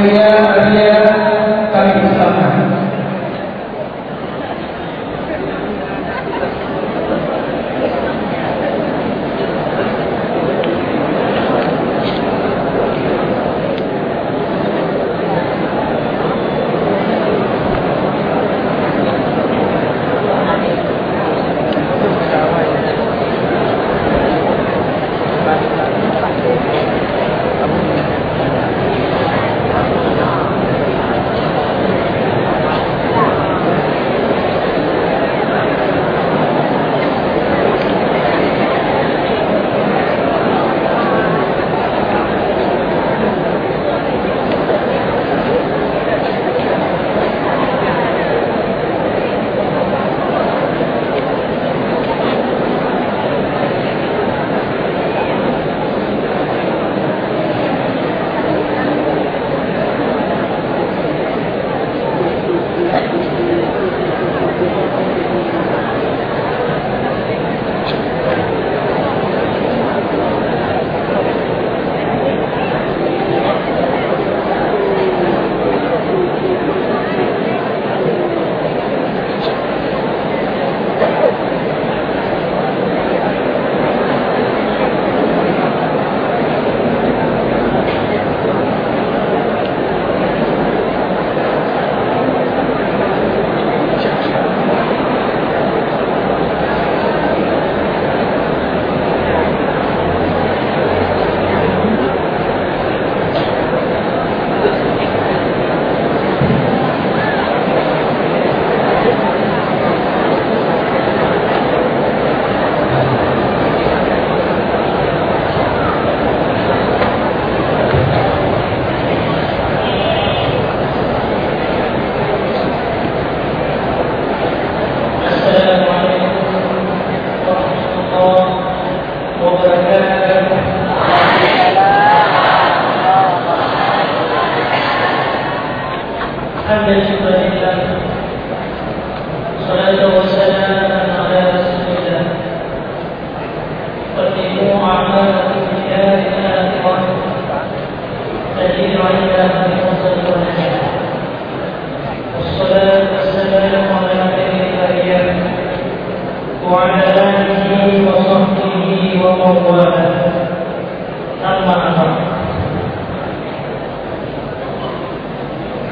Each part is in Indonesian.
mulia Arya kami bersama.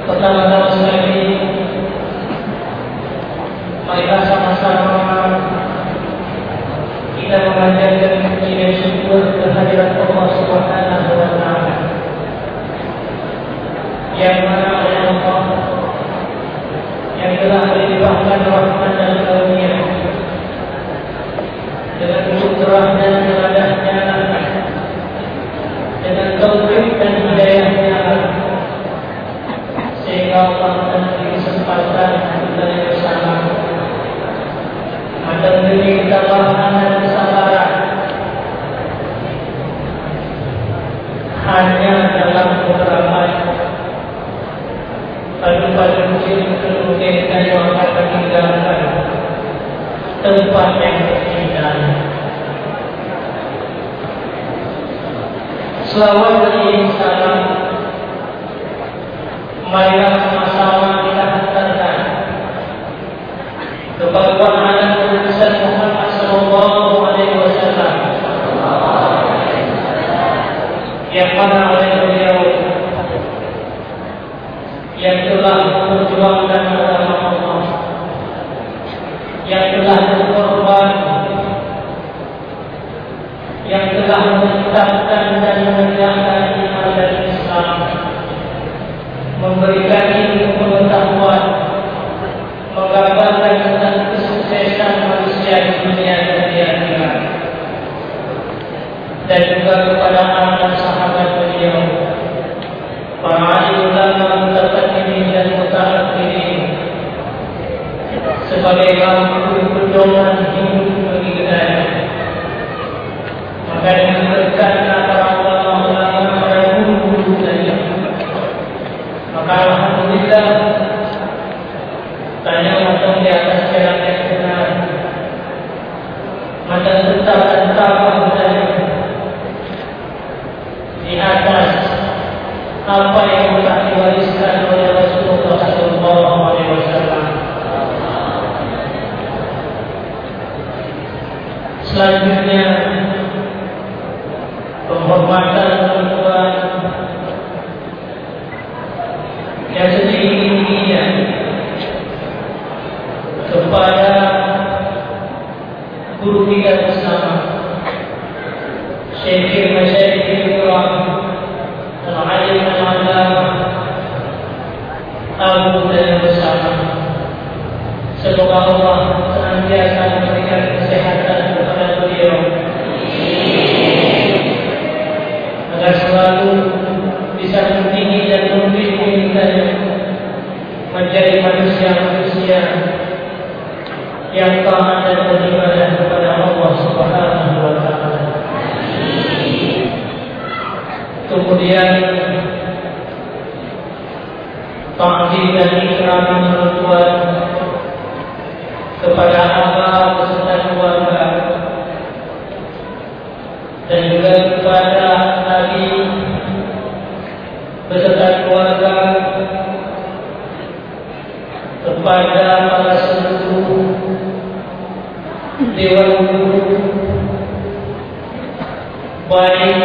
Pertama-tama sekali, marilah sama-sama kita memanjatkan puji dan syukur kehadirat Allah Subhanahu wa Ta'ala, yang mana oleh Allah yang telah melimpahkan rahmat dan karunia dengan kudrah dan iradahnya, dengan taufik dan hidayahnya, sehingga Allah memberi kesempatan kita bersama memberi ketabahan dan kesabaran hanya dalam beberapa padu-padu kemudian kita yang akan meninggalkan tempat yang terindah. Selawat dan salam marilah sama-sama kita hantarkan kepada Nabi Muhammad sallallahu alaihi wasallam, yang mana oleh beliau yang telah memperjuangkan agama Allah, yang telah berkorban, yang telah menetapkan dan menegakkan iman dan Islam, memberikan ilmu pengetahuan, menggambarkan tentang kesuksesan manusia di dunia dan di akhirat, dan juga kepada anak sahabat beliau, para alim ulama mutaqaddimin dan mutaakhirin, sebagai lampu pedoman hidup bagi kita. Maka dengan berkat para ulama-ulama pada guru saja, maka alhamdulillah tanya macam di atas jalan yang benar, macam tetap dan tabah saja di atas apa yang telah Syekh Masyayikh Kiram Al-Alim Al-Alam Abu dan bersama. Semoga Allah senantiasa memberikan kesehatan kepada beliau agar selalu bisa mentinggi dan membimbing kita menjadi manusia-manusia yang taat dan beribadah kepada Allah Subhanahu wa Ta'ala. Kemudian takdir dan ikram menguat kepada abah beserta keluarga dan juga kepada adik beserta keluarga, kepada para seluruh dewan guru, baik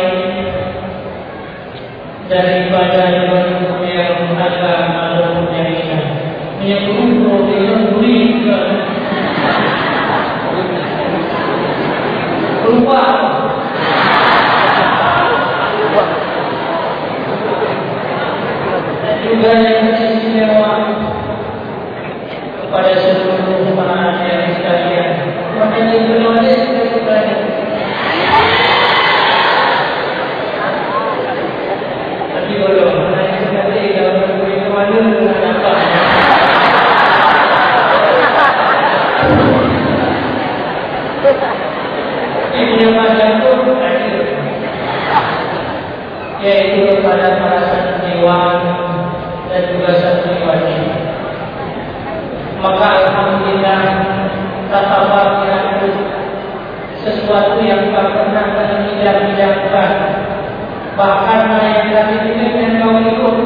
daripada dewan guru yang agama maupun yang Islam. Punya guru dewan guru juga lupa. Dan juga yang istimewa kepada seluruh para adik sekalian. Makanya itu adik sekalian. Tapi kalau adik sekalian kalau berbudi kemana dengan apa? Ini yang pada itu yaitu kepada para santriwan dan juga santriwati. Maka alhamdulillah tatabar itu sesuatu yang tak pernah kami idam-idamkan. Bahkan yang kami pilih dan kau ikut,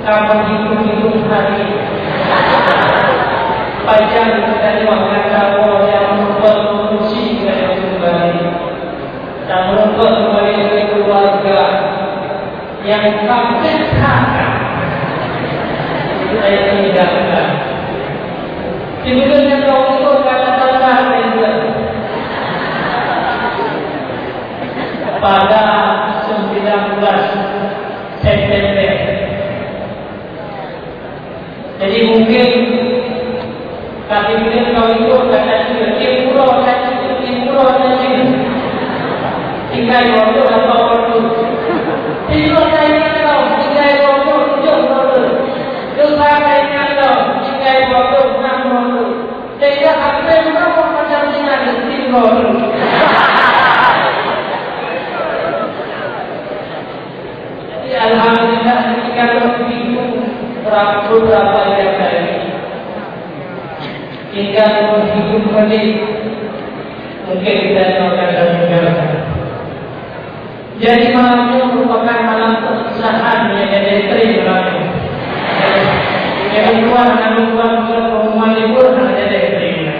kamu hitung-hitung hari panjang dari waktu kamu yang membuat fungsi dari kembali dan membuat kembali dari keluarga yang kamu ciptakan. Saya tinggalkan. Kemudian kau ikut kata-kata juga pada 19 September. Jadi mungkin tapi kemudian kau ikut kata juga Timuro saja tinggal waktu apa waktu Timuro saja kau tinggal waktu juga kayaknya kau tinggal waktu sehingga hampir berapa macam tinggal di timur. Jadi alhamdulillah ketika begitu berapa yang tadi hingga menghitung menit mungkin kita akan meninggalkan. Jadi malam itu merupakan malam perpisahan yang dari malam. Yang keluar pengumuman libur hanya dari terima.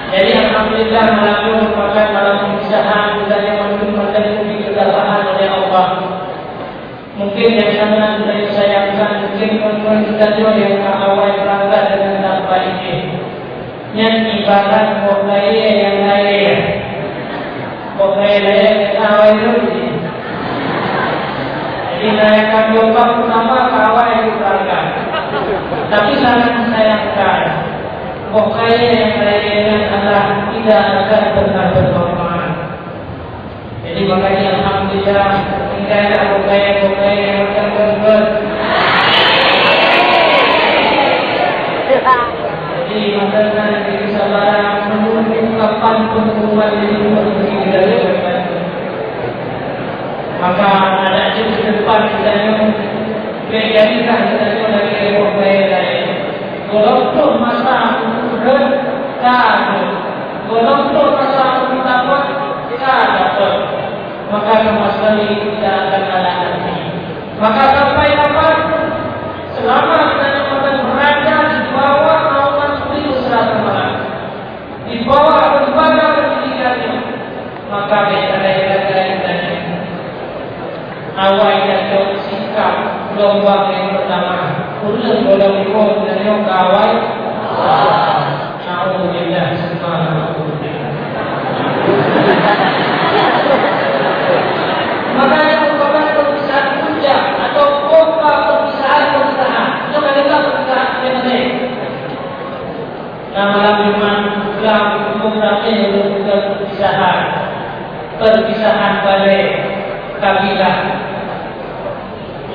Jadi alhamdulillah malam itu merupakan malam perpisahan dan yang menjadi kedatangan oleh Allah. Mungkin yang sangat saya sayangkan mungkin teman-teman kita juga yang awal berangkat dengan tanpa ini. Yang ibarat pokoknya yang lain, pokoknya yang awal itu. Dinaikkan gelombang pertama kawai itu berangkat. Tapi sangat disayangkan pokoknya yang lainnya adalah tidak akan pernah bermanfaat. Jadi makanya alhamdulillah hingga ada pokoknya yang akan berbuat. Jadi makanya diri saudara menunggu kapan pengumuman ini dilakukan. Maka ada di depan kita yang menjadikan kita sebagai pemain lain. Walaupun masa berkah, walaupun masa pertama kita dapat, maka sama sekali kita akan kalah nanti. Maka sampai kapan? Selama kita akan berada di bawah naungan Beliau Selatan Malang, di bawah lembaga pendidikannya, maka beda-beda awal yang sikap gelombang yang pertama ulang gelombang ikut dari yang awal alhamdulillah subhanallah perpisahan balik kabilah.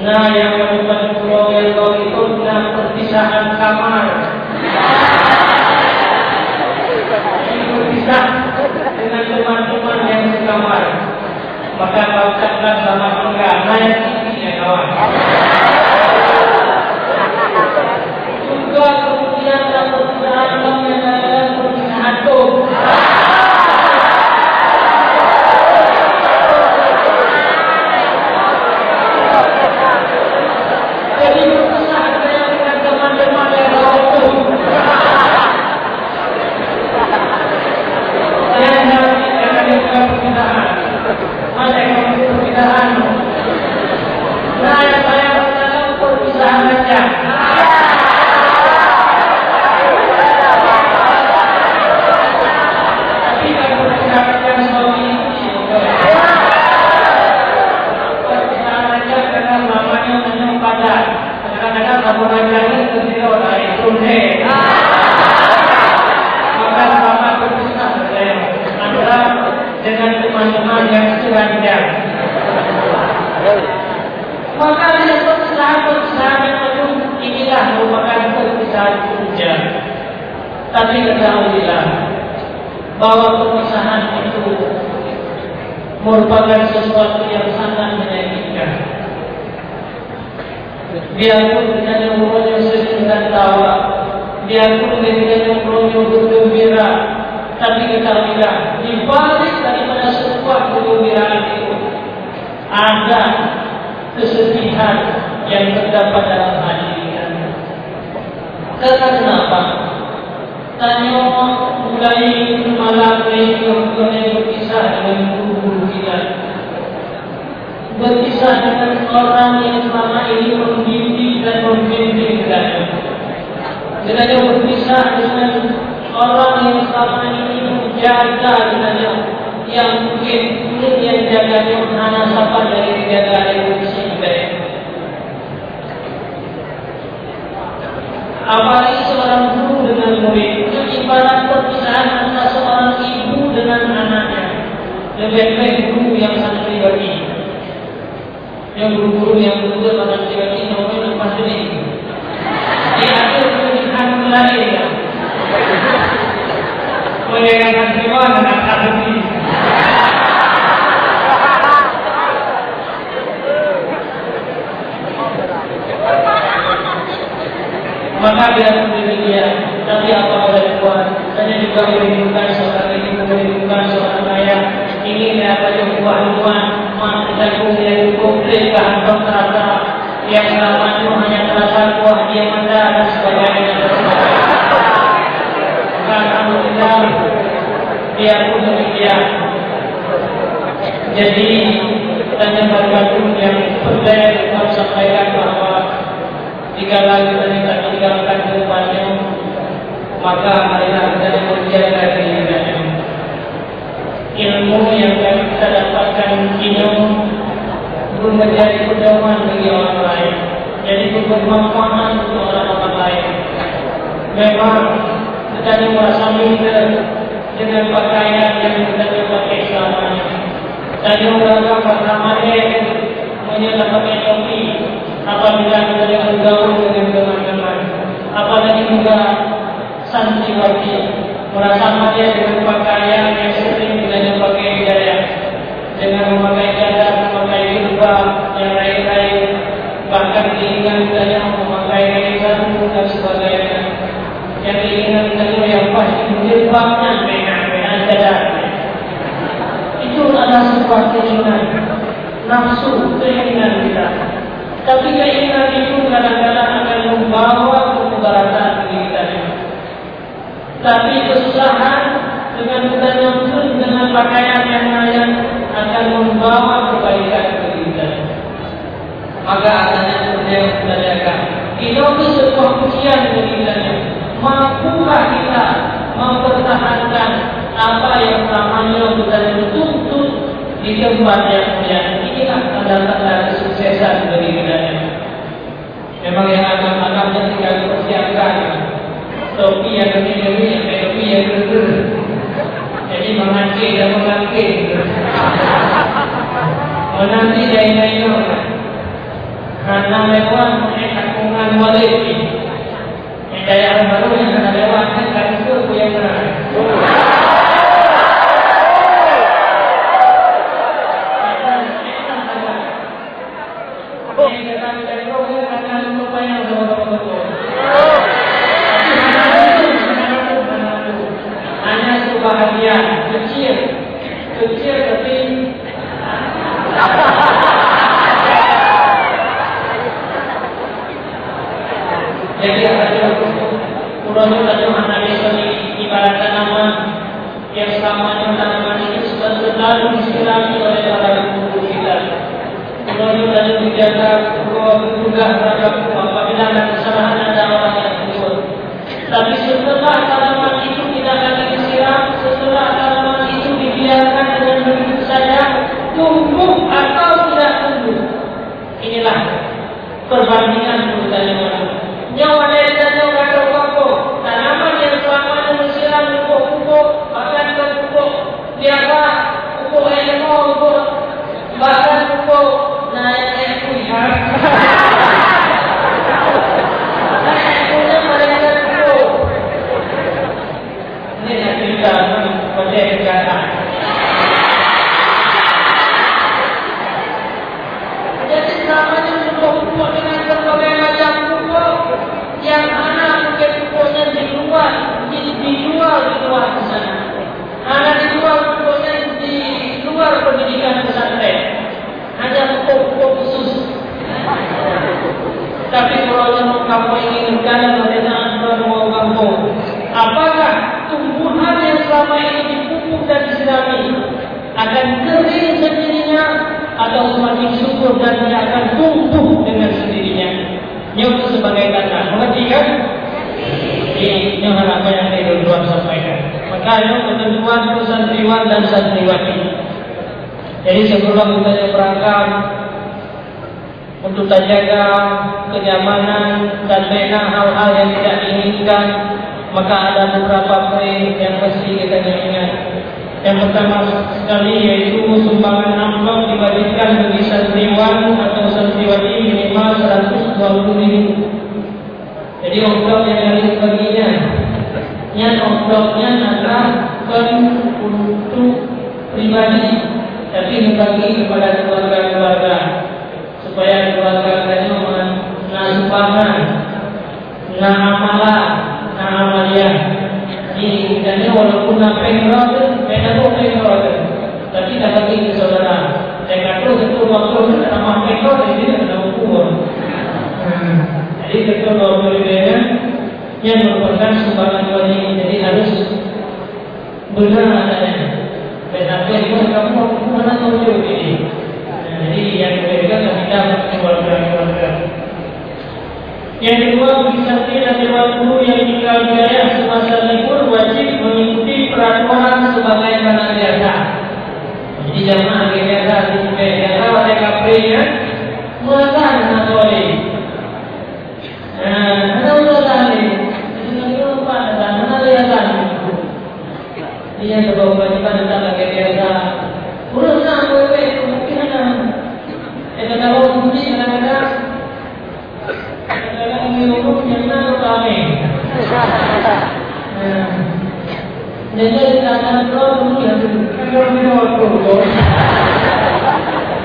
Nah, yang menyebabkan pulau itu nah perpisahan kamar. Ini berpisah dengan teman-teman yang sekamar. Maka bangkatlah sama enggak naik tinggi ya kawan. Juga kemudian perpisahan kami adalah perpisahan tuh. Jadi perpisahan saya dengan teman-teman yang lain. Saya harus perpisahan. Ada yang perpisahan. Nah, saya berkata perpisahan saja. Tapi kalau perpisahan yang suami perpisahan saja karena namanya memang padat. Kadang-kadang kamu rajanya ketika orang itu maka sama berpisah antara dengan teman-teman yang seranjang. Maka dengan perpisahan itu inilah merupakan perpisahan punca. Tapi ketahuilah bahwa perpisahan itu merupakan sesuatu yang sangat menyakitkan. Biarpun kita ngobrolnya sedih dan tawa, biarpun kita ngobrolnya bergembira, tapi ketahuilah di balik daripada sebuah kegembiraan itu ada kesedihan yang terdapat dalam hati kita. Karena kenapa? Tanya mulai malam ini berpisah dengan guru kita, berpisah dengan orang yang selama ini membimbing dan membimbing kita. Kita berpisah dengan orang yang selama ini menjaga kita, yang mungkin yang jaganya hanya siapa dari jaga evolusi kita. Apalagi seorang guru dengan murid, itu ibarat perpisahan antara seorang ibu dengan anaknya. Lebih baik guru yang santri bagi, yang guru-guru yang betul santri bagi, namanya lepas ini. Di akhir pernikahan mulai ya. Mengenai jiwa dengan hati. Maka biar demikian, tapi apa boleh buat? Saya juga merindukan seorang ibu, merindukan seorang ayah. Ini apa yang buah-buahan, dan kemudian komplit bahan terasa yang selama itu hanya terasa buah dia manda dan sebagainya. Alhamdulillah, biarpun demikian. Jadi tanya bergabung yang berdaya kita sampaikan bahwa jika lagi kita tinggalkan ke depannya, maka marilah kita menjaga diri kita. Ilmu yang kita dapatkan ini belum menjadi pedoman bagi orang lain, jadi bermanfaat untuk orang lain. Memang kita merasa minder dengan pakaian yang kita pakai selama ini. Tadi orang pertamanya menyerah pakai topi. Apabila kita bergaul dengan teman-teman, apalagi juga santriwati, merasa maja dengan pakaian yang sering kita pakai gaya, dengan memakai cadar, memakai jilbab yang lain-lain, bahkan keinginan kita yang memakai kain sarung dan sebagainya. Yang keinginan kita yang pasti jilbabnya dengan cadarnya. Itu adalah sebuah keinginan, nafsu, keinginan kita. Tapi keinginan itu kadang-kadang akan membawa kemudaratan bagi kita. Tapi kesusahan dengan kita nyampur dengan pakaian yang lain akan membawa kebaikan bagi kita. Maka adanya yang kita jaga. Itu sebuah ujian bagi kita. Mampukah kita mempertahankan apa yang namanya kita tuntut di tempat yang mulia? Inilah tanda-tanda kesuksesan bagi kita. Memang yang agam-agamnya tinggal dipersiapkan. Topi yang lebih-lebih, topi yang lebih. Jadi mengacik dan mengangkit. menanti dari orang karena lewat kakungan walid ini yang daya baru yang kena lewat kan itu yang benar. Hanya kebahagiaan kecil tapi jadi ada urut anak ini ibarat tanaman yang selamanya tanaman itu sudah selalu disirami oleh para guru kita. Urut dan dijaga bertugas terhadap apabila ada kesalahan ada orang yang tegur. Tapi setelah tanaman itu tidak lagi disiram, setelah tanaman itu dibiarkan dengan begitu saja, tumbuh atau tidak tumbuh. Inilah perbandingan urutannya manusia. Nyawa dari nyawa pokok tanaman yang selamanya disiram pupuk bahkan ke pupuk biasa pupuk pupuk bahkan pupuk naik kuihat naik mereka pupuk ini yang kita berdekat. Jadi selamanya pupuk dengan berbagai macam pupuk yang anak mungkin pupuknya dijual di luar di sana. Anak dijual pupuknya di luar pendidikan pesantren. Hanya pupuk khusus. Tapi kalau kamu inginkan bagaimana mau kampung, apakah tumbuhan yang selama ini dipupuk dan disirami akan kering sendirinya atau semakin subur dan dia akan tumbuh dengan sendirinya? Itu sebagai tanda, mengerti kan? Ini apa yang saya duluan sampaikan. Maka itu ketentuan untuk santriwan dan santriwati. Jadi sebelum kita berangkat untuk terjaga kenyamanan dan menak hal-hal yang tidak diinginkan, maka ada beberapa poin yang mesti kita ingat. Yang pertama sekali yaitu sumbangan amplop dibagikan bagi santriwan atau santriwati minimal 120.000. Jadi amplop yang harus dibaginya, yang amplopnya adalah untuk pribadi, tapi dibagi kepada keluarga-keluarga supaya keluarga-keluarganya menasumbangan, amalah, amaliyah. Ini dan walaupun pengrod, tapi tak bagi saudara. Saya kata itu waktu nama pengrod ini adalah ukur. Jadi ketua waktu yang merupakan sumbangan wajib, jadi harus benar adanya. Tetapi itu kamu mana tahu ini. Jadi yang berbeda tidak keluarga-keluarga. Yang kedua, bagi santri dan dewan guru yang tinggal di wilayah semasa libur wajib mengikuti peraturan sebagaimana biasa. Jadi jamaah biasa di biasa oleh kaprinya mulakan atoli. Ada mulakan ini. Jadi lupa ada mana biasa. Dia sebuah kewajiban tentang lagi biasa. Urusan wewe kemungkinan. Kalau mungkin kadang-kadang umum yang mana kami? Jadi tangan pro yang kalau minum pro.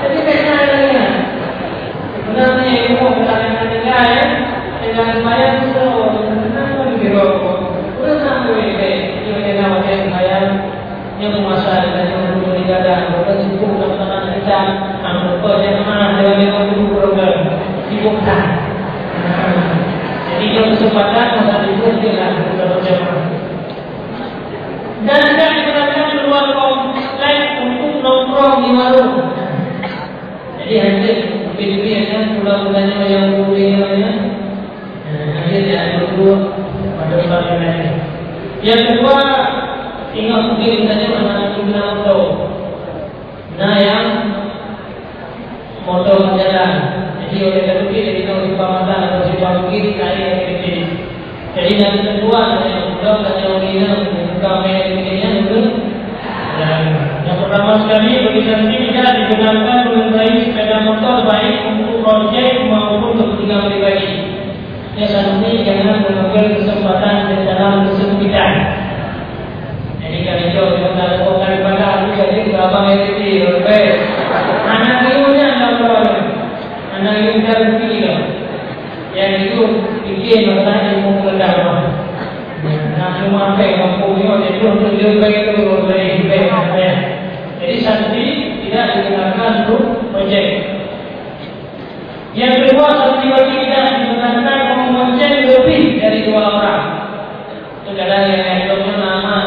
Jadi kenalnya. Sebenarnya ilmu bukan dengan dengan bayar pro, dengan biro. Udah sampai ini nama saya yang masalah dan yang digadang, bukan sibuk dengan kita, anggota jemaah dalam program sibukkan. Jadi dia kesempatan masa libur dia lah berjamaah. Dan tidak digunakan peluang komplek untuk nongkrong di warung. Jadi nanti video-videonya bulan-bulannya yang kuliahnya, nanti dia berdua pada depan ini. Yang kedua, ingat mungkin saja mana guna motor. Nah yang motor berjalan. Jadi oleh karena itu kita harus pamatan atau simpang kiri naik kiri. Jadi yang kedua yang kedua dan yang ini bukan yang itu. Dan yang pertama Pertama sekali, bagi santri tidak digunakan mengendarai sepeda motor baik untuk proyek maupun kepentingan pribadi. Ya, santri jangan mengambil kesempatan di dalam kesempitan. Jadi kalau itu kita lakukan pada aku jadi berapa meter lebih. Anak ibunya tidak berapa. Anak ibu dah berpikir. Yang itu bikin orang ilmu pengetahuan. Nak semua sampai kampung ni orang itu lebih baik. Jadi santri tidak digunakan untuk proyek. Yang kedua, santriwati tidak digunakan memonceng lebih dari 2 orang. Itu adalah yang dilakukan nama.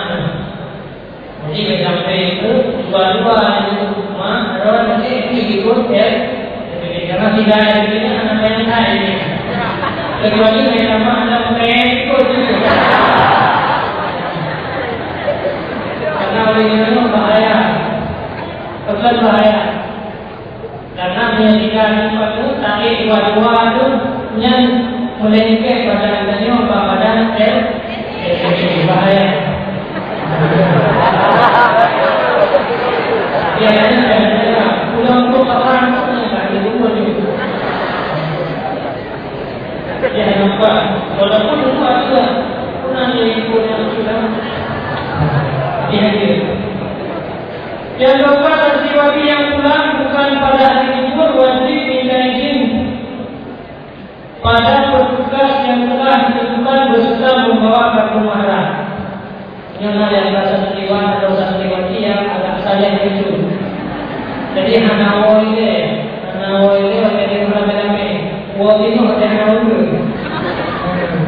Jadi sampai itu dua-dua itu rumah, ada orang masih ikut ya. Jadi karena tidak ada ini anak yang lain ini. Kecuali yang nama anak yang ikut juga. Karena oleh itu bahaya. Betul bahaya. Karena menjadikan itu tarik dua-dua itu yang melengket pada adanya pada sel bahaya. Ya, pulang untuk orang tak itu pun. Ya, nampak. Walaupun itu ada pun ada ikut yang sudah dihadir. Yang keempat, santriwati yang pulang bukan pada hari libur wajib minta izin pada petugas yang telah ditentukan beserta membawa kartu mahram. Yang ada santriwan atau santriwati yang agak sayang itu. Jadi hanawo ini macam dia ramai-ramai. Wah ini macam hanawo.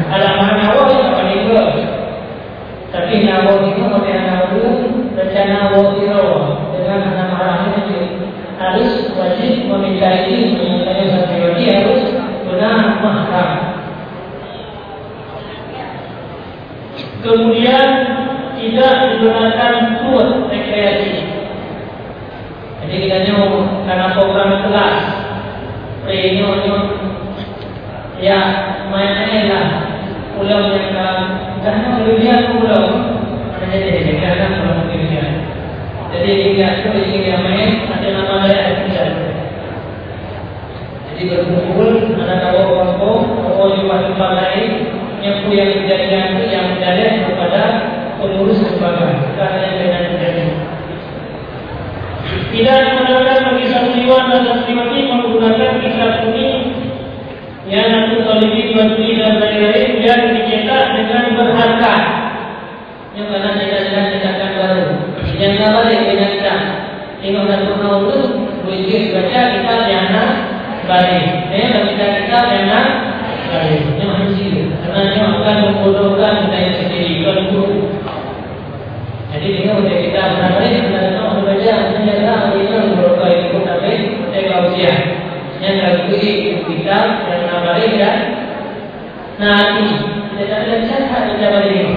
Alam hanawo itu apa itu? Tapi hanawo itu macam hanawo. Rencana wajib dengan anak marah itu harus wajib meminta izin mengenai santriwati harus benar mahram. Kemudian tidak digunakan tour rekreasi. Jadi kita karena program kelas, reunion, ya main-main lah, pulau yang karena berlebihan pulau. Jadi lihat tu dia main ada nama lain tidak. Jadi berkumpul anak kampung, orang di tempat lain yang punya kejadian itu yang mendadak kepada pengurus lembaga. Karena yang benar terjadi. Tidak menggunakan bagi santriwan dan santriwati menggunakan kitab kuning yang nanti tolibin berdiri dan lain-lain yang dicetak dengan berharga. Yang mana cetakan baru. Yang apa dia kita 500 tahun itu wujud baca kita jangan balik. Kita jangan balik. Ini masih karena dia akan membodohkan kita yang sendiri kalau jadi dia sudah kita balik kita tahu baca ternyata kita membodohkan itu tapi saya usia yang lagi kita jangan balik dan nanti tidak ada cara kita balik.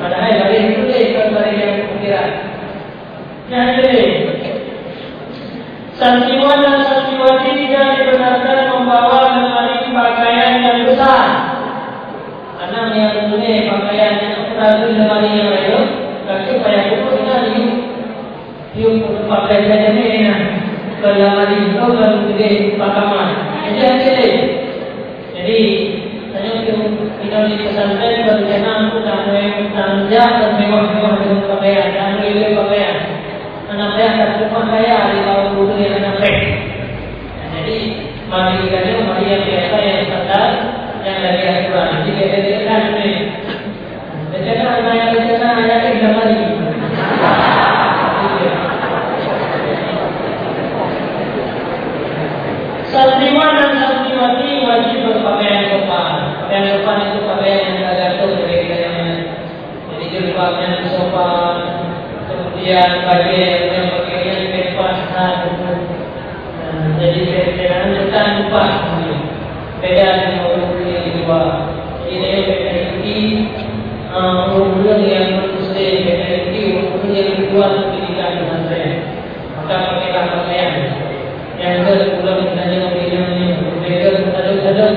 Padahal balik itu dia balik yang kira. Jadi santriwan dan santriwati tidak dibenarkan membawa lemari pakaian yang besar. Karena yang ini pakaian yang besar itu lemari yang lain. Tapi supaya itu kita yuk pakai saja ni nak. Kalau lemari itu kalau gede pakaman. Jadi saya kita di pesantren berencana untuk tanggung dan mewah-mewah dengan pakaian dan lebih pakaian. Anak saya akan rumah saya di tahun dulu yang sampai. Jadi mari yang biasa yang standar yang dari aturan. Jadi kita kan ni. Rencana saya kita mari. Santriwan dan santriwati wajib berpakaian sopan. Pakaian sopan itu pakaian yang tergantung dari kita yang jadi jilbabnya sopan. Kemudian pakaian berpasar. Jadi jangan kita lupa. Beda dengan orang yang dua. Ini beda ini orang yang muslim. Beda ini orang yang luar pendidikan dengan saya. Maka pakailah pakaian yang terpulang dengan yang berbeda ada.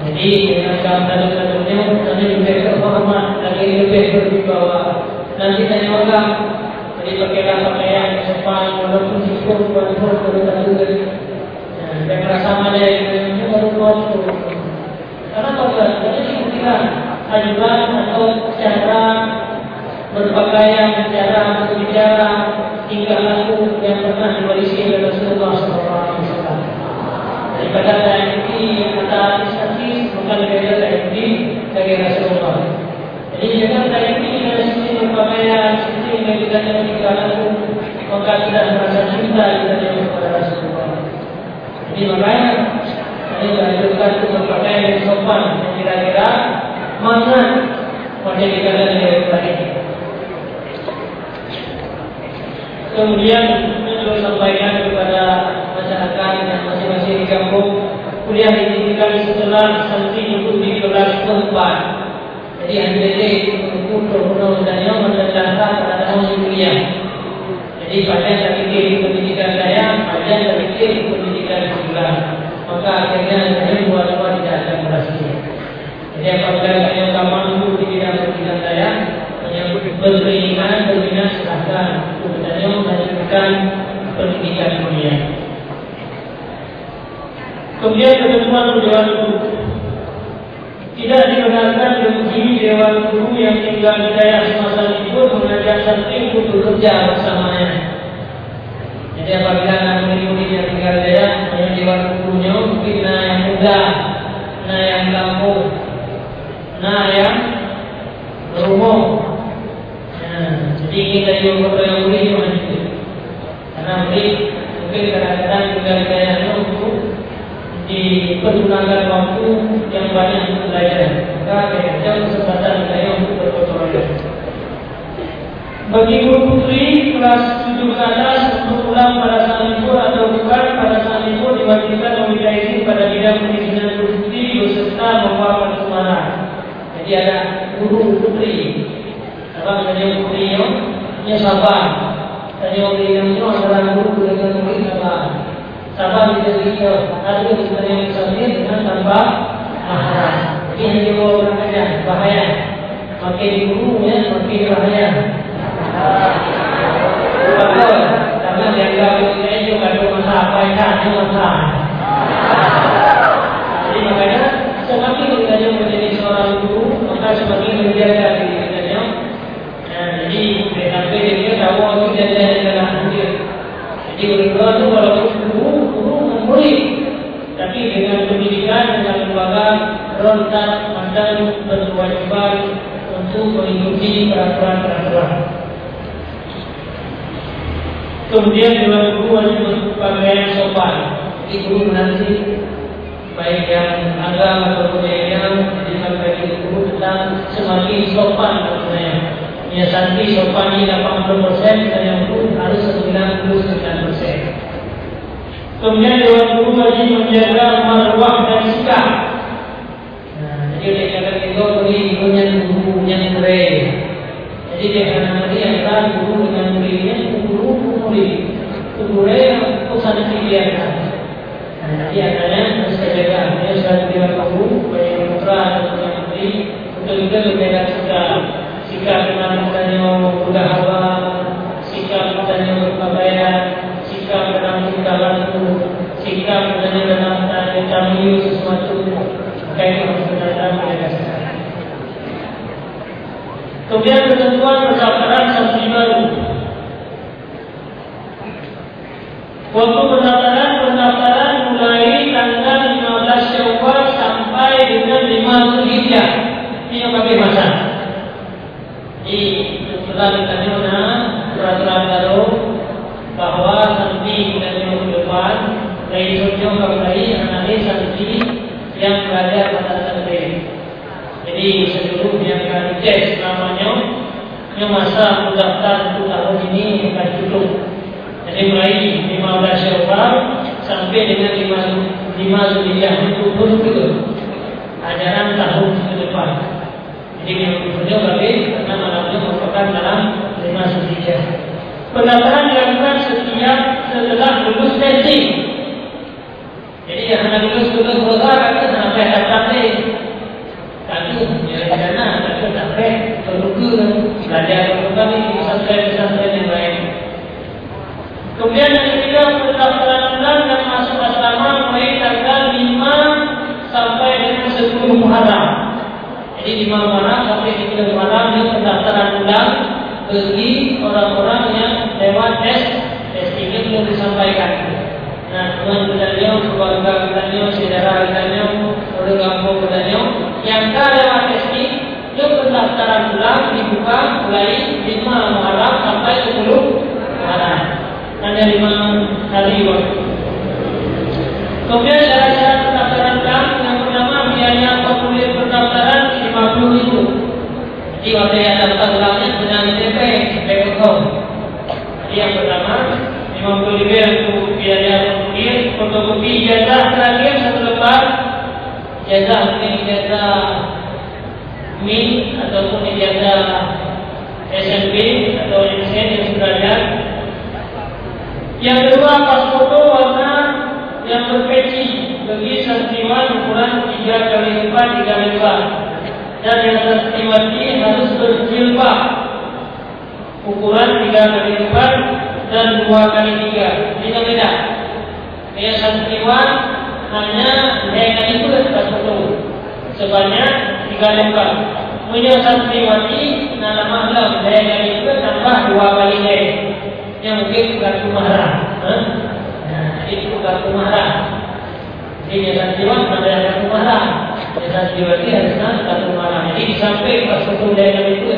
Jadi dengan satu-satunya tadi lebih terhormat, lagi lebih berwibawa. Nanti tanya orang Jadi pakailah pakaian yang sopan, walaupun sikap dan merasa malu itu baru karena kalau ini bukan ajuan atau cara berpakaian, cara berbicara, tingkah laku yang pernah diwarisi oleh Rasulullah SAW. Daripada ini kata hadis bukan dari Rasulullah. Jadi jangan ini dari sisi berpakaian, sisi menjaga tingkah laku, maka tidak merasa cinta kepada Rasulullah. Jadi makanya ini dianjurkan untuk berpakaian yang sopan dan kira-kira mana wajah dikatakan dari baik. Kemudian saya sampaikan kepada masyarakat yang masing-masing di kampung, kuliah ditinggalkan setelah santri itu di kelas 4. Jadi NPT untuk dan yang mendaftar pada tahun kuliah. Jadi panjang tak fikir pendidikan saya, panjang tak fikir pendidikan sekolah. Maka akhirnya saya buat-buat tidak ada kurasi. Jadi apabila saya mampu di bidang pendidikan saya, yang berkeinginan berminat silahkan sebenarnya melanjutkan pendidikan kuliah. Kemudian ketentuan Dewan Guru. Tidak dibenarkan bagi Dewan Guru yang tinggal di daerah semasa libur mengajak santri untuk bekerja bersamanya. Jadi apabila murid-murid yang tinggal di daerah, yang Dewan Gurunya mungkin yang muda, yang kampung, yang berumur. Jadi kita juga yang murid cuma itu. Karena murid mungkin kadang-kadang tinggal di daerahnya untuk dipergunakan waktu yang banyak untuk belajar. Maka ada kesempatan saya untuk berfoto-foto. Bagi guru putri kelas 7 ke atas untuk pulang pada saat libur atau bukan pada saat libur diwajibkan memiliki izin pada bidang perizinan guru putri beserta membawa perkembangan. Jadi ada guru putri. Apa saja putrinya sabar. Tanya orang itu adalah guru dengan murid sabar. Sabar tidak bisa ada yang misalnya dengan tanpa mahram. Jadi hanya dua orang saja bahaya. Makin gurunya makin bahaya. Betul. Karena dia kalau itu kalau masalah apa itu masalah. Jadi makanya semakin kita menjadi seorang guru, maka semakin menjaga diri kita. Jadi sampai dia tahu tidak ada dalam hadir. Jadi berdua itu walaupun guru murid, tapi dengan pendidikan dengan lembaga berontak dan berkewajiban untuk mengikuti peraturan-peraturan. Kemudian Dewan Guru wajib berpakaian sopan. Jadi guru nanti baik yang agama ataupun yang bagi guru tentang semakin sopan maksudnya. Ya santri sopan ini 80%, saya pun harus 99%. Kemudian Dewan Guru wajib menjaga marwah dan sikap. Jadi dia kata itu gurunya guru yang keren. Jadi dia kata nanti antara guru dengan muridnya, guru murid. Guru yang santri dia. Jadi antara harus dijaga. Dia sudah Dewan Guru baik putra atau yang murid untuk juga menjaga sikap misalnya mudah hawa, sikap misalnya berpakaian, sikap dalam tingkah laku, sikap misalnya dalam tamu sesuatu kayak dalam penjelasan. Kemudian ketentuan pendaftaran santri baru. Waktu pendaftaran mulai tanggal 15 Syawal sampai dengan 5 Zulhijjah. Ini yang pakai masa. Setelah ditanya peraturan baru bahwa santri kita minggu depan dari sejauh kembali analis santri yang berada pada santri. Jadi seluruh yang akan dicek namanya yang masa mendaftar untuk tahun ini akan tutup. Jadi mulai 15 Syawal sampai dengan 5 Zulhijjah itu tutup ajaran tahun ke depan. Jadi yang berikutnya bagi karena malamnya merupakan dalam 5 Zulhijjah. Pendaftaran dilakukan setelah lulus testing. Jadi yang hanya lulus berusaha kan sampai daftar tapi karena sampai terluka belajar kembali di pesantren yang lain. lewat testingnya belum disampaikan. Nah, teman kita, keluarga kita, saudara kita, orang kampung kita, yang tak lewat testing, yuk pendaftaran ulang dibuka mulai 5 Muharram sampai 10 Muharram. Hanya 5 hari waktu. Kemudian syarat-syarat pendaftaran ulang, yang pertama biaya formulir pendaftaran 50.000. Jadi waktu yang daftar ulangnya dengan DP, Jadi yang pertama 50.000 untuk biaya formulir, fotokopi ijazah terakhir 1 lembar, ijazah mungkin ijazah MIN ataupun ijazah SMP atau MSN yang sederajat. Yang kedua, pas foto warna yang berpeci bagi santriwan ukuran 3x4 3x4, dan yang santriwati harus berjilbab ukuran 3x4 dan 2x3. Ini beda. Yang santriwan hanya lehernya itu pas foto sebanyak 3 lembar. Punya santriwati nama Allah lehernya itu tambah 2 kali leher. Yang mungkin kartu mahram. Itu kartu mahram. Jadi santriwan ada kartu mahram. Santriwati harusnya kartu mahram. Jadi sampai pas foto lehernya itu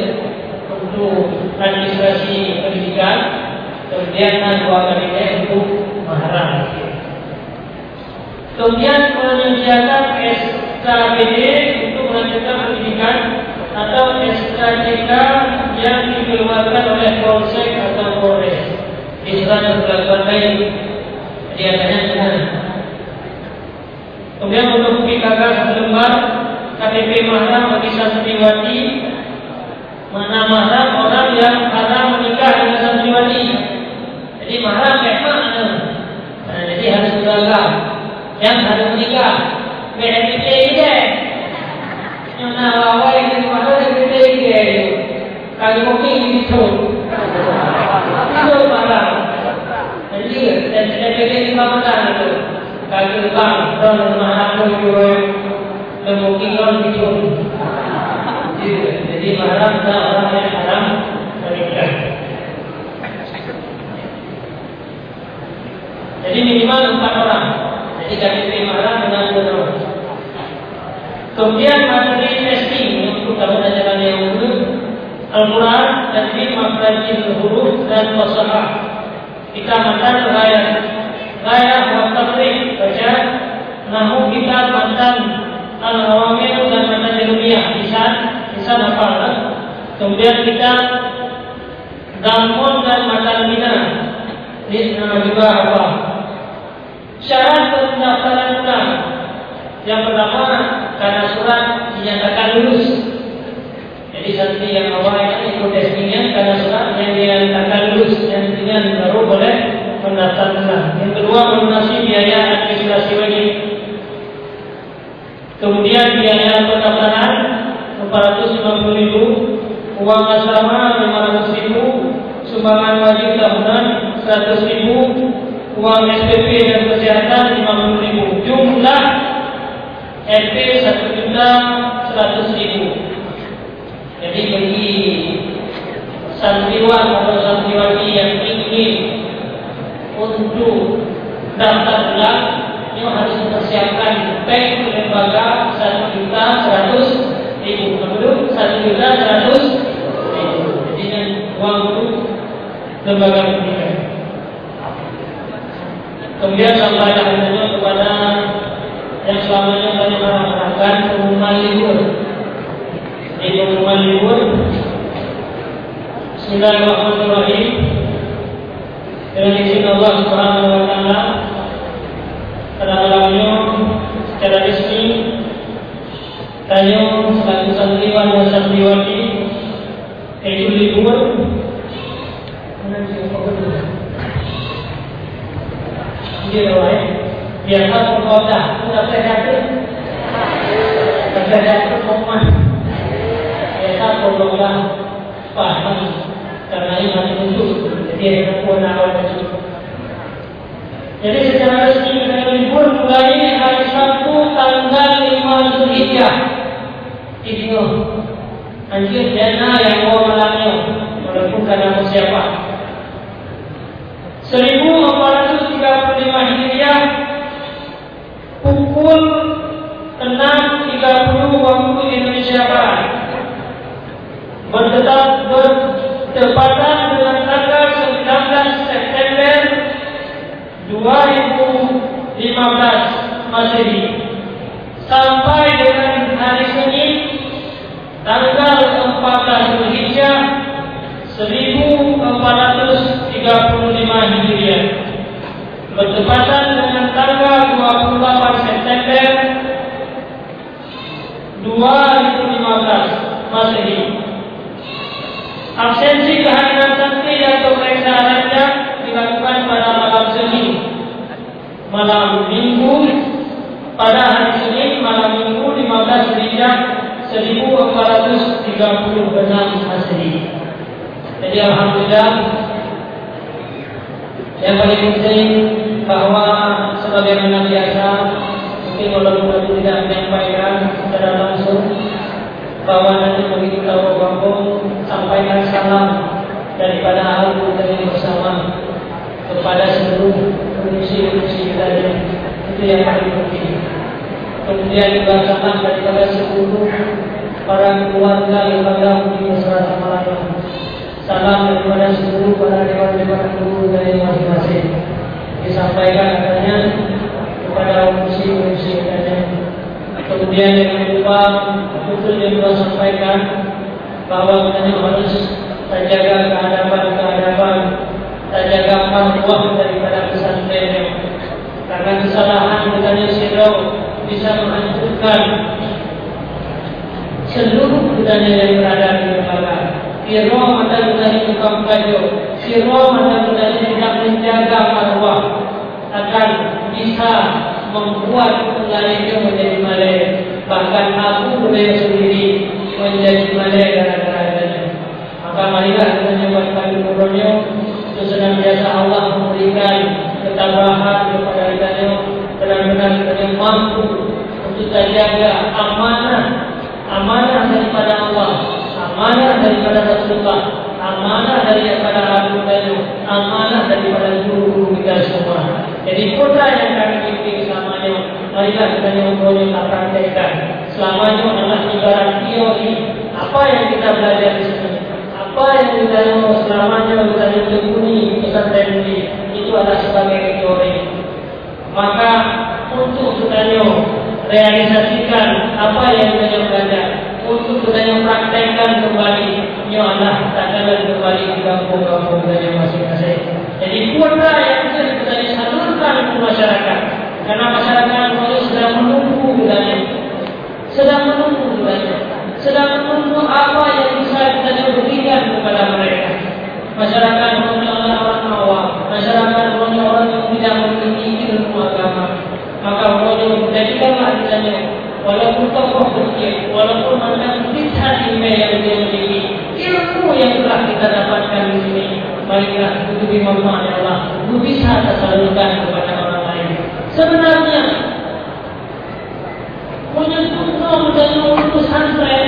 untuk administrasi pendidikan, kemudian 2 kali leher untuk mahram. Kemudian menyediakan SKPD untuk melanjutkan pendidikan atau SKCK yang dikeluarkan oleh Polsek atau Polres. Di sana dilakukan baik, biasanya dengan. Kemudian fotokopi KK 1 lembar, KTP mahram bagi santriwati. Mana mahram orang yang haram menikah dengan santriwati. Jadi mahram kayak mana? Nah, jadi harus beragam. Yang harus menikah, BNPT ini, yang nawai yang dimana BNPT ini, kalau mungkin itu, itu malah, jadi BNPT di mana itu, kalau bang, kalau mahal itu, kemungkinan itu, jadi mahal orang yang haram menikah. Jadi minimal 4 orang. Jadi KTP mahram dengan benar. Kemudian materi testing untuk kamu ajaran yang dulu, Al-Quran, tajwid, makhrajil huruf dan fasahah. Kita matan gaya wa tafriq, baca nahu kita matan al-awamir dan matan ilmiah, lisan hafal. Kemudian kita dalmon dan matan bina, ini juga apa? Syarat pendaftaran ulang. Yang pertama, karena surat dinyatakan lulus. Jadi santri yang awal ini ikut testingnya karena surat yang dinyatakan lulus, yang dengan baru boleh mendaftar ulang. Yang kedua, melunasi biaya administrasi wajib. Kemudian biaya pendaftaran 450.000, uang asrama 500.000, sumbangan wajib tahunan 100.000. Uang SPP dan kesehatan 50.000. Jumlah SP 1.100.000. Jadi bagi santriwan atau santriwati yang ingin untuk daftar ulang, ini harus mempersiapkan bank lembaga 1.100.000. Kemudian 1.100.000. Jadi dengan uang untuk lembaga pendidikan. Kemudian sampaikan kepada yang selamanya banyak mengharapkan pengumuman libur. Di pengumuman libur, Bismillahirrahmanirrahim. Dengan izin Allah Subhanahu Wa Taala, pada malamnya secara resmi, tayo satu santriwan dan santriwati itu libur. Dia biasa berkota, sudah sehat, rumah, biasa berkota, paham, karena ini masih untuk, jadi ada pun awal itu. Jadi secara resmi kita libur mulai hari Sabtu tanggal 5 Zulhijjah. Itu anjir dana yang mau malamnya, walaupun karena siapa. Hijriah pukul 6.30 waktu Indonesia Barat, bertepatan dengan tanggal 19 September 2015 Masehi, sampai dengan hari Senin tanggal 14 Zulhijjah 1435 Hijriah, bertepatan dengan tanggal 28 September 2015 Masehi. Absensi kehadiran santri atau periksa raja dilakukan pada malam Senin, malam Minggu, pada hari Senin malam Minggu 15 Zulhijjah 1436 Masehi. Jadi alhamdulillah, yang paling penting bahwa sebagaimana biasa, mungkin walaupun tidak menyampaikan secara langsung, bahwa nanti begitu tahu kampung sampaikan salam daripada ahli dari bersama kepada seluruh fungsi-fungsi kita, itu yang paling penting. Kemudian juga salam daripada seluruh para keluarga yang pada di Nusra Malaya. Salam daripada seluruh para dewan-dewan guru dari masing-masing. Disampaikan katanya kepada fungsi-fungsi katanya. Kemudian yang kedua, betul yang kita sampaikan bahwa kita harus terjaga kehadapan, terjaga marwah daripada pesantren. Karena kesalahan katanya siro bisa menghancurkan seluruh budaya yang berada di lembaga. Siro mata budaya tukang kajo, siro mata budaya tidak menjaga marwah, akan bisa membuat budaya itu menjadi malai. Bahkan aku budaya sendiri menjadi malai gara-gara. Maka marilah kita buat kami muronyo, itu senantiasa Allah memberikan ketabahan kepada kita, benar-benar kita mampu untuk terjaga amanah daripada Allah, amanah daripada Rasulullah, amanah daripada Al-Quran, amanah daripada guru-guru kita semua. Jadi kota yang kami miliki selamanya, marilah kita yang praktekkan. Selamanya adalah ibarat teori. Apa yang kita belajar di sini, apa yang kita selamanya kita tekuni pesantren ini, itu adalah sebagai teori. Maka untuk kita realisasikan apa yang kita belajar, untuk kita praktekkan kembali, ia adalah takkan kembali di kampung-kampung kita masing-masing. Jadi kuota yang bisa kita salurkan ke masyarakat, karena masyarakat itu sedang menunggu budaya, sedang menunggu apa yang bisa kita berikan kepada mereka. Masyarakat hanya orang awam, masyarakat hanya orang yang tidak memiliki ilmu agama. Maka Allah menjadikanlah kita, walaupun tokoh berfikir, walaupun macam kita ilmu yang dia miliki, ilmu yang telah kita dapatkan di sini, marilah itu dimanfaatkan Allah, itu bisa tersalurkan kepada orang lain. Sebenarnya menyebutnya menjadi urus pesantren,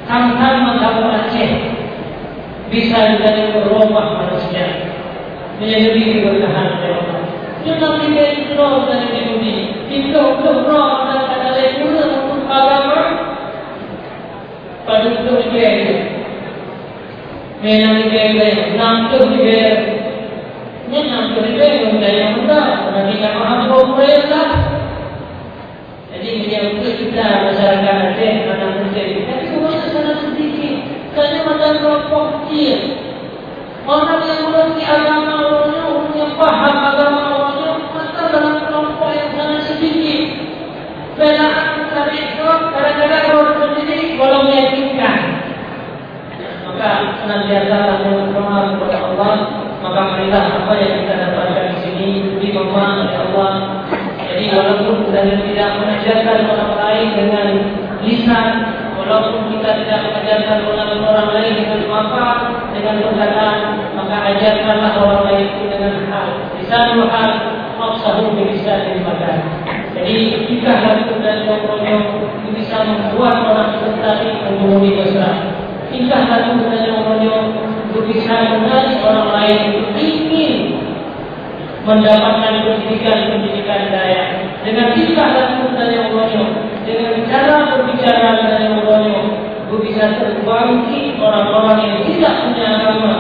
hal-hal mazhab Aceh bisa menjadi merubah manusia menjadi lebih bertahan oleh Allah. Jangan kita ikhlas dari Yahudi, kita ikhlas dan kata lekula untuk agama pada untuk dia. Menang dia, nampak dia, nampak dia yang muda, orang kita faham mereka. Jadi dia untuk kita masyarakat Aceh, anak muda, tapi bukan sangat sedikit. Kerana macam kelompok kecil, orang yang mengerti agama awalnya, orang yang faham agama awalnya, maka dalam kelompok yang sangat sedikit. Belaan dari itu, kadang-kadang orang sendiri kalau meyakinkan. Maka senantiasa berdoa kepada Allah. Maka marilah apa yang kita dapatkan di sini dimanfaatkan oleh Allah. Jadi walaupun kita tidak mengajarkan orang lain dengan lisan, walaupun kita tidak mengajarkan orang lain dengan mata, dengan perkataan, maka ajarkanlah orang lain itu dengan hal. Lisanul hal, maqsahu bilisanil makan. Jadi jika hal itu dan yang bisa membuat orang tertarik menghubungi Islam, jika hal itu dan yang bisa menarik orang lain mendapatkan pendidikan daya dengan tingkah laku dan yang dengan cara berbicara dan yang bisa terbangkit orang-orang yang tidak punya agama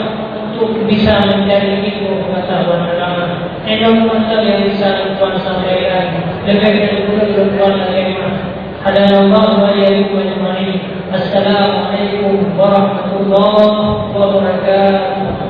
untuk bisa menjadi ilmu pengetahuan agama. Mudah-mudahan yang bisa Tuhan sampaikan lebih dari Tuhan agama. Hadanallahu wa iyyakum ajma'in. Assalamualaikum warahmatullahi wabarakatuh.